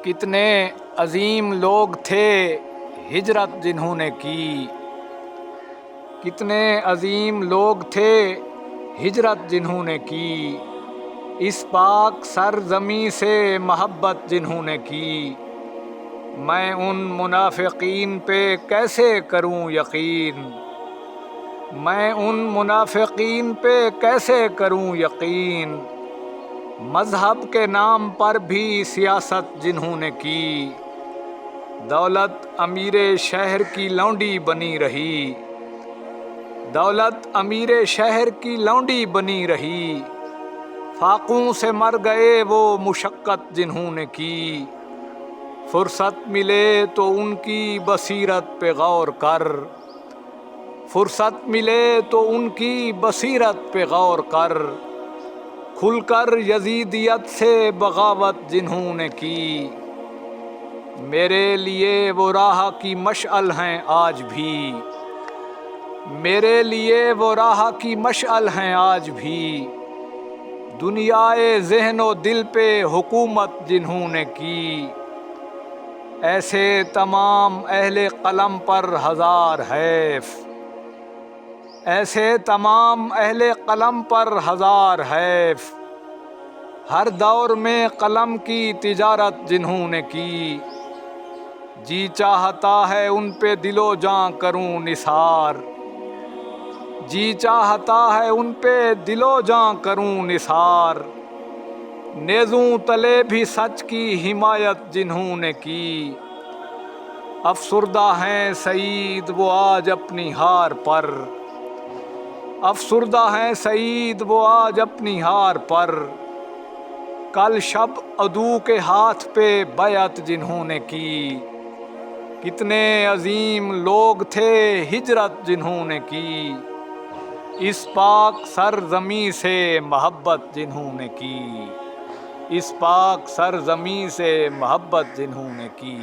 کتنے عظیم لوگ تھے ہجرت جنہوں نے کی، کتنے عظیم لوگ تھے ہجرت جنہوں نے کی، اس پاک سرزمیں سے محبت جنہوں نے کی۔ میں ان منافقین پہ کیسے کروں یقین، میں ان منافقین پہ کیسے کروں یقین، مذہب کے نام پر بھی سیاست جنہوں نے کی۔ دولت امیر شہر کی لونڈی بنی رہی، دولت امیر شہر کی لونڈی بنی رہی، فاقوں سے مر گئے وہ مشقت جنہوں نے کی۔ فرصت ملے تو ان کی بصیرت پہ غور کر، فرصت ملے تو ان کی بصیرت پہ غور کر، کھل کر یزیدیت سے بغاوت جنہوں نے کی۔ میرے لیے وہ راہ کی مشعل ہیں آج بھی، میرے لیے وہ راہ کی مشعل ہیں آج بھی، دنیائے ذہن و دل پہ حکومت جنہوں نے کی۔ ایسے تمام اہل قلم پر ہزار حیف، ایسے تمام اہل قلم پر ہزار حیف، ہر دور میں قلم کی تجارت جنہوں نے کی۔ جی چاہتا ہے ان پہ دل و جاں کروں نثار، جی چاہتا ہے ان پہ دل و جاں کروں نثار، نیزوں تلے بھی سچ کی حمایت جنہوں نے کی۔ افسردہ ہیں سعید وہ آج اپنی ہار پر، افسردہ ہیں سعید وہ آج اپنی ہار پر، کل شب عدو کے ہاتھ پہ بیعت جنہوں نے کی۔ کتنے عظیم لوگ تھے ہجرت جنہوں نے کی، اس پاک سرزمیں سے محبت جنہوں نے کی، اس پاک سرزمیں سے محبت جنہوں نے کی۔